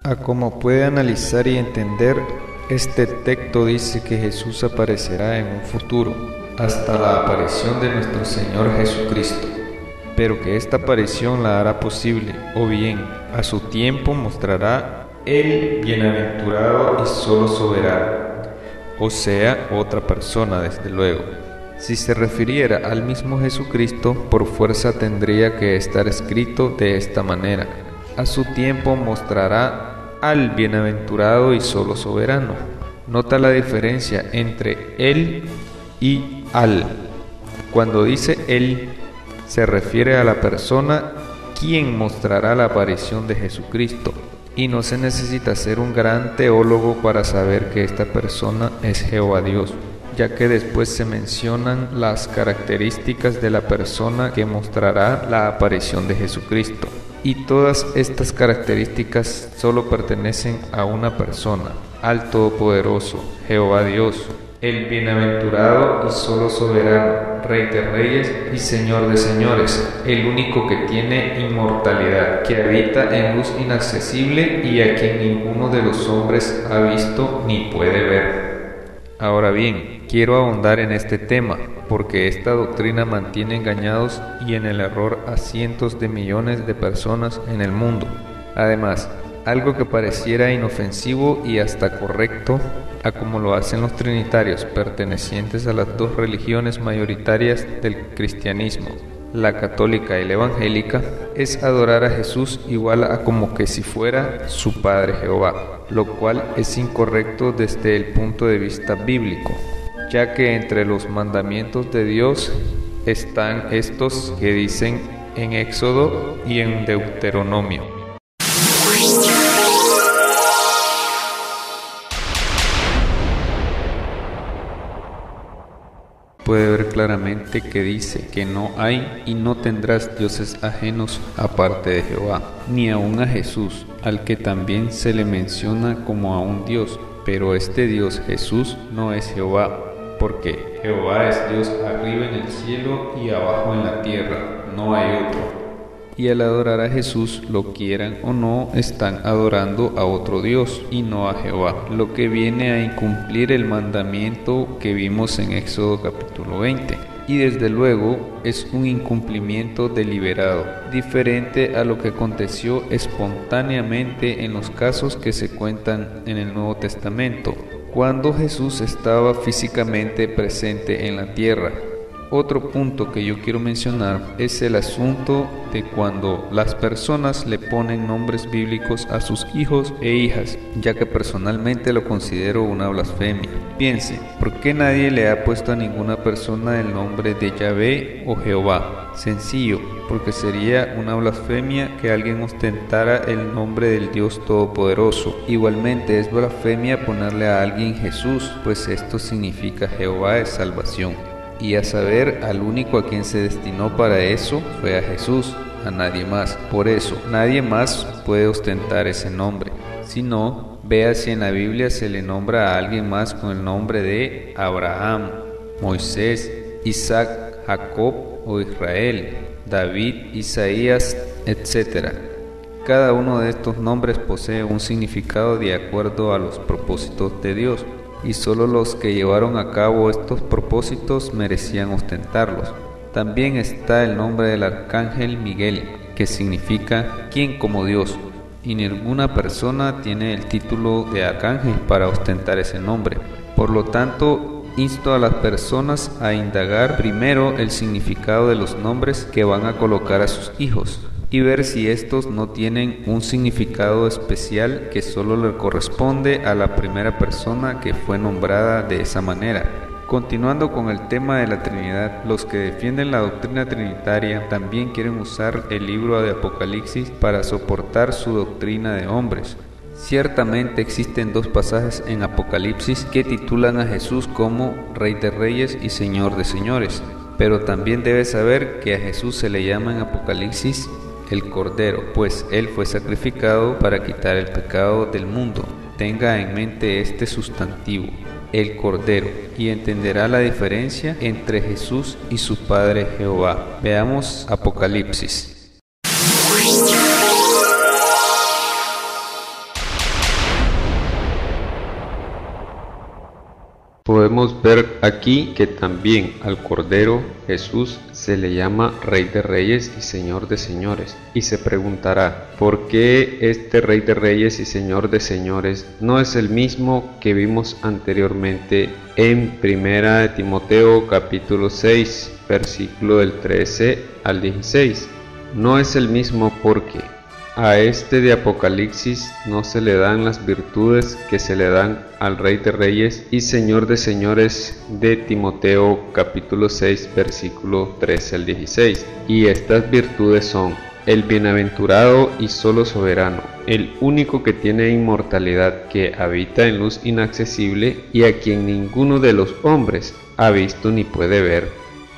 A como puede analizar y entender, este texto dice que Jesús aparecerá en un futuro, hasta la aparición de nuestro Señor Jesucristo, pero que esta aparición la hará posible, o bien, a su tiempo mostrará el bienaventurado y solo soberano, o sea, otra persona desde luego. Si se refiriera al mismo Jesucristo, por fuerza tendría que estar escrito de esta manera: a su tiempo mostrará al bienaventurado y solo soberano. Nota la diferencia entre él y al. Cuando dice él, se refiere a la persona quien mostrará la aparición de Jesucristo, y no se necesita ser un gran teólogo para saber que esta persona es Jehová Dios, ya que después se mencionan las características de la persona que mostrará la aparición de Jesucristo. Y todas estas características solo pertenecen a una persona, al Todopoderoso, Jehová Dios, el bienaventurado y solo soberano, Rey de reyes y Señor de señores, el único que tiene inmortalidad, que habita en luz inaccesible y a quien ninguno de los hombres ha visto ni puede ver. Ahora bien, quiero ahondar en este tema, porque esta doctrina mantiene engañados y en el error a cientos de millones de personas en el mundo. Además, algo que pareciera inofensivo y hasta correcto, a como lo hacen los trinitarios pertenecientes a las dos religiones mayoritarias del cristianismo, la católica y la evangélica, es adorar a Jesús igual a como que si fuera su Padre Jehová, lo cual es incorrecto desde el punto de vista bíblico, ya que entre los mandamientos de Dios están estos que dicen en Éxodo y en Deuteronomio. Puede ver claramente que dice que no hay y no tendrás dioses ajenos aparte de Jehová, ni aun a Jesús, al que también se le menciona como a un Dios, pero este Dios Jesús no es Jehová, porque Jehová es Dios arriba en el cielo y abajo en la tierra, no hay otro. Y al adorar a Jesús, lo quieran o no, están adorando a otro Dios y no a Jehová, lo que viene a incumplir el mandamiento que vimos en Éxodo capítulo 20. Y desde luego es un incumplimiento deliberado, diferente a lo que aconteció espontáneamente en los casos que se cuentan en el Nuevo Testamento, cuando Jesús estaba físicamente presente en la tierra. Otro punto que yo quiero mencionar es el asunto de cuando las personas le ponen nombres bíblicos a sus hijos e hijas, ya que personalmente lo considero una blasfemia. Piense, ¿por qué nadie le ha puesto a ninguna persona el nombre de Yahvé o Jehová? Sencillo, porque sería una blasfemia que alguien ostentara el nombre del Dios Todopoderoso. Igualmente es blasfemia ponerle a alguien Jesús, pues esto significa Jehová es salvación. Y a saber, al único a quien se destinó para eso fue a Jesús, a nadie más. Por eso, nadie más puede ostentar ese nombre. Si no, vea si en la Biblia se le nombra a alguien más con el nombre de Abraham, Moisés, Isaac, Jacob o Israel, David, Isaías, etc. Cada uno de estos nombres posee un significado de acuerdo a los propósitos de Dios, y solo los que llevaron a cabo estos propósitos merecían ostentarlos. También está el nombre del arcángel Miguel, que significa quien como Dios, y ninguna persona tiene el título de arcángel para ostentar ese nombre. Por lo tanto, insto a las personas a indagar primero el significado de los nombres que van a colocar a sus hijos, y ver si estos no tienen un significado especial que solo le corresponde a la primera persona que fue nombrada de esa manera. Continuando con el tema de la Trinidad, los que defienden la doctrina trinitaria también quieren usar el libro de Apocalipsis para soportar su doctrina de hombres. Ciertamente existen dos pasajes en Apocalipsis que titulan a Jesús como Rey de Reyes y Señor de Señores, pero también debes saber que a Jesús se le llama en Apocalipsis el Cordero, pues Él fue sacrificado para quitar el pecado del mundo. Tenga en mente este sustantivo, el Cordero, y entenderá la diferencia entre Jesús y su Padre Jehová. Veamos Apocalipsis. Podemos ver aquí que también al Cordero Jesús se le llama Rey de Reyes y Señor de Señores. Y se preguntará, ¿por qué este Rey de Reyes y Señor de Señores no es el mismo que vimos anteriormente en 1 Timoteo capítulo 6, versículo del 13 al 16? No es el mismo porque a este de Apocalipsis no se le dan las virtudes que se le dan al Rey de Reyes y Señor de Señores de Timoteo capítulo 6 versículo 13 al 16. Y estas virtudes son el bienaventurado y solo soberano, el único que tiene inmortalidad, que habita en luz inaccesible y a quien ninguno de los hombres ha visto ni puede ver.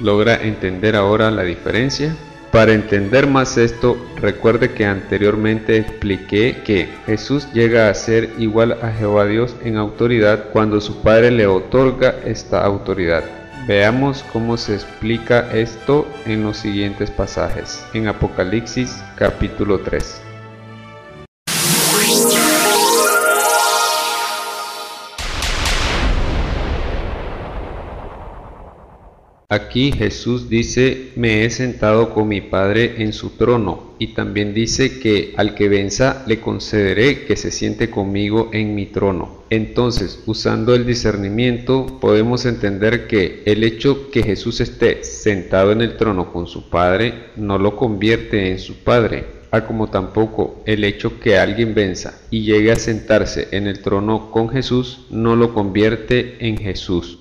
¿Logra entender ahora la diferencia? Para entender más esto, recuerde que anteriormente expliqué que Jesús llega a ser igual a Jehová Dios en autoridad cuando su Padre le otorga esta autoridad. Veamos cómo se explica esto en los siguientes pasajes, en Apocalipsis capítulo 3. Aquí Jesús dice, me he sentado con mi Padre en su trono, y también dice que al que venza le concederé que se siente conmigo en mi trono. Entonces, usando el discernimiento, podemos entender que el hecho que Jesús esté sentado en el trono con su Padre no lo convierte en su Padre, como tampoco el hecho que alguien venza y llegue a sentarse en el trono con Jesús no lo convierte en Jesús.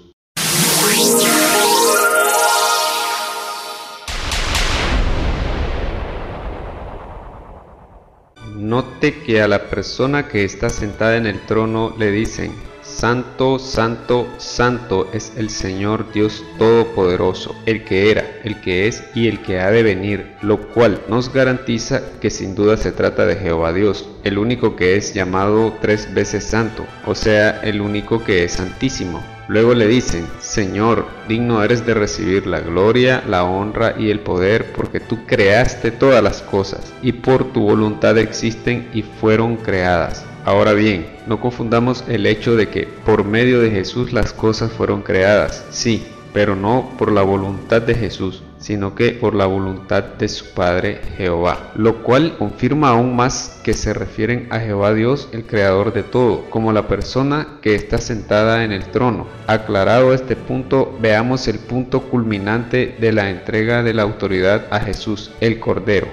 Note que a la persona que está sentada en el trono le dicen, Santo, Santo, Santo es el Señor Dios Todopoderoso, el que era, el que es y el que ha de venir, lo cual nos garantiza que sin duda se trata de Jehová Dios, el único que es llamado 3 veces santo, o sea, el único que es santísimo. Luego le dicen, Señor, digno eres de recibir la gloria, la honra y el poder, porque tú creaste todas las cosas, y por tu voluntad existen y fueron creadas. Ahora bien, no confundamos el hecho de que por medio de Jesús las cosas fueron creadas, sí, pero no por la voluntad de Jesús, sino que por la voluntad de su Padre Jehová, lo cual confirma aún más que se refieren a Jehová Dios, el creador de todo, como la persona que está sentada en el trono. Aclarado este punto, veamos el punto culminante de la entrega de la autoridad a Jesús, el Cordero.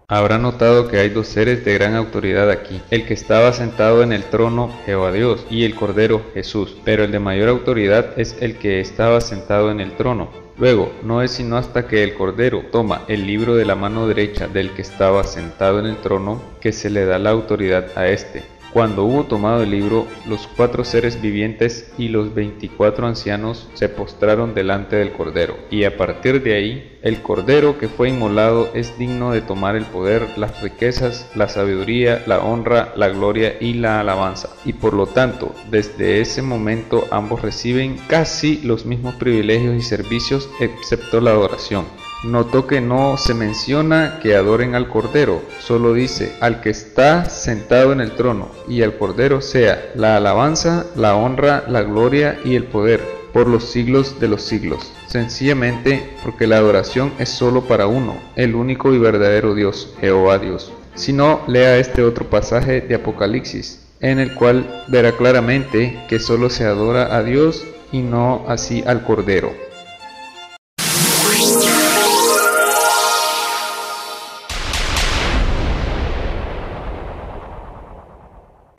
Habrá notado que hay dos seres de gran autoridad aquí, el que estaba sentado en el trono, Jehová Dios, y el Cordero, Jesús, pero el de mayor autoridad es el que estaba sentado en el trono. Luego, no es sino hasta que el Cordero toma el libro de la mano derecha del que estaba sentado en el trono, que se le da la autoridad a éste. Cuando hubo tomado el libro, los 4 seres vivientes y los 24 ancianos se postraron delante del Cordero, y a partir de ahí, el Cordero que fue inmolado es digno de tomar el poder, las riquezas, la sabiduría, la honra, la gloria y la alabanza. Y por lo tanto, desde ese momento ambos reciben casi los mismos privilegios y servicios, excepto la adoración. Notó que no se menciona que adoren al Cordero, solo dice al que está sentado en el trono, y al Cordero sea la alabanza, la honra, la gloria y el poder, por los siglos de los siglos. Sencillamente porque la adoración es solo para uno, el único y verdadero Dios, Jehová Dios. Si no, lea este otro pasaje de Apocalipsis, en el cual verá claramente que solo se adora a Dios y no así al Cordero.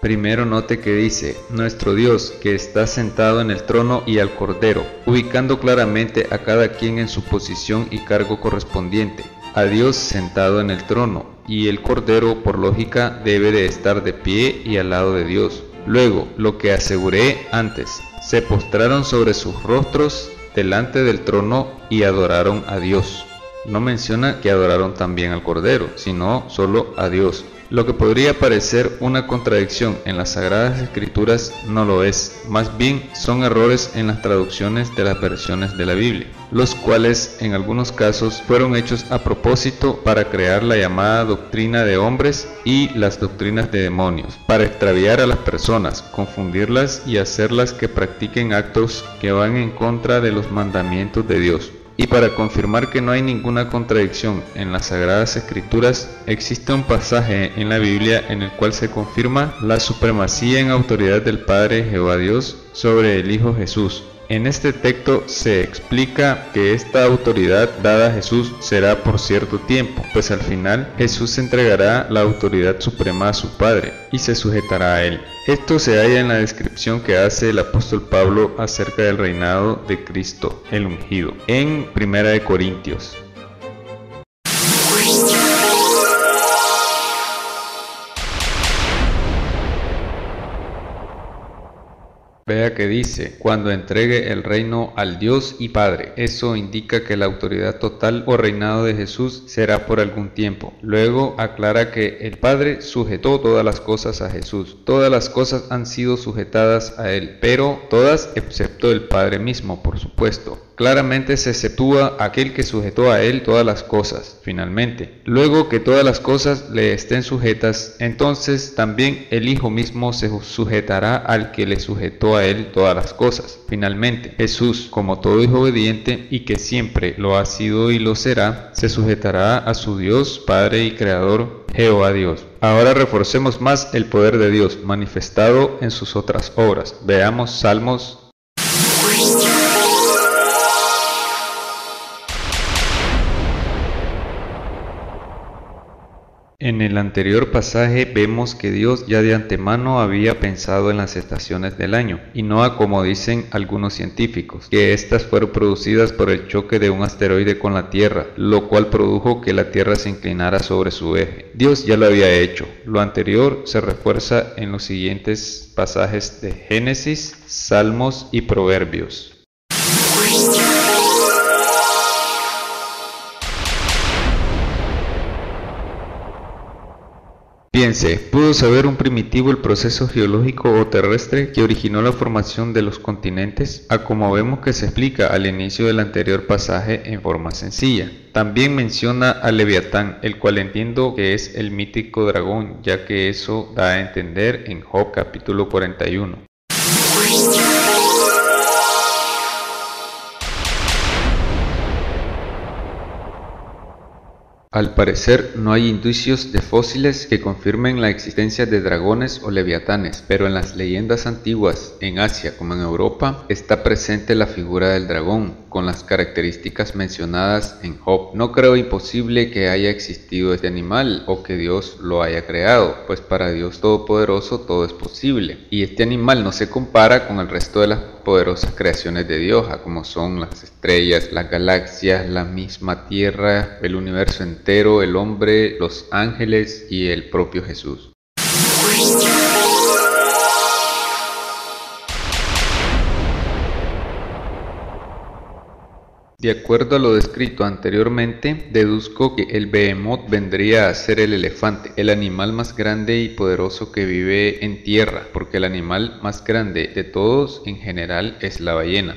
Primero note que dice, nuestro Dios que está sentado en el trono y al Cordero, ubicando claramente a cada quien en su posición y cargo correspondiente. A Dios sentado en el trono, y el Cordero por lógica debe de estar de pie y al lado de Dios. Luego, lo que aseguré antes, se postraron sobre sus rostros delante del trono y adoraron a Dios. No menciona que adoraron también al Cordero, sino solo a Dios. Lo que podría parecer una contradicción en las Sagradas Escrituras no lo es, más bien son errores en las traducciones de las versiones de la Biblia, los cuales en algunos casos fueron hechos a propósito para crear la llamada doctrina de hombres y las doctrinas de demonios, para extraviar a las personas, confundirlas y hacerlas que practiquen actos que van en contra de los mandamientos de Dios. Y para confirmar que no hay ninguna contradicción en las Sagradas Escrituras, existe un pasaje en la Biblia en el cual se confirma la supremacía en autoridad del Padre Jehová Dios sobre el Hijo Jesús. En este texto se explica que esta autoridad dada a Jesús será por cierto tiempo, pues al final Jesús entregará la autoridad suprema a su Padre y se sujetará a él. Esto se halla en la descripción que hace el apóstol Pablo acerca del reinado de Cristo, el ungido, en 1 Corintios. Vea que dice, cuando entregue el reino al Dios y Padre. Eso indica que la autoridad total o reinado de Jesús será por algún tiempo. Luego aclara que el Padre sujetó todas las cosas a Jesús. Todas las cosas han sido sujetadas a Él, pero todas excepto el Padre mismo, por supuesto. Claramente se exceptúa aquel que sujetó a él todas las cosas, finalmente. Luego que todas las cosas le estén sujetas, entonces también el Hijo mismo se sujetará al que le sujetó a él todas las cosas. Finalmente, Jesús, como todo hijo obediente y que siempre lo ha sido y lo será, se sujetará a su Dios, Padre y Creador, Jehová Dios. Ahora reforcemos más el poder de Dios manifestado en sus otras obras. Veamos Salmos. En el anterior pasaje vemos que Dios ya de antemano había pensado en las estaciones del año, y no a como dicen algunos científicos, que éstas fueron producidas por el choque de un asteroide con la Tierra, lo cual produjo que la Tierra se inclinara sobre su eje. Dios ya lo había hecho. Lo anterior se refuerza en los siguientes pasajes de Génesis, Salmos y Proverbios. Piense, ¿pudo saber un primitivo el proceso geológico o terrestre que originó la formación de los continentes? A como vemos que se explica al inicio del anterior pasaje en forma sencilla. También menciona a Leviatán, el cual entiendo que es el mítico dragón, ya que eso da a entender en Job capítulo 41. Al parecer no hay indicios de fósiles que confirmen la existencia de dragones o leviatanes, pero en las leyendas antiguas, en Asia como en Europa, está presente la figura del dragón, con las características mencionadas en Job. No creo imposible que haya existido este animal o que Dios lo haya creado, pues para Dios Todopoderoso todo es posible, y este animal no se compara con el resto de las poderosas creaciones de Dios, como son las estrellas, las galaxias, la misma tierra, el universo entero, el hombre, los ángeles y el propio Jesús. De acuerdo a lo descrito anteriormente, deduzco que el Behemoth vendría a ser el elefante, el animal más grande y poderoso que vive en tierra, porque el animal más grande de todos en general es la ballena.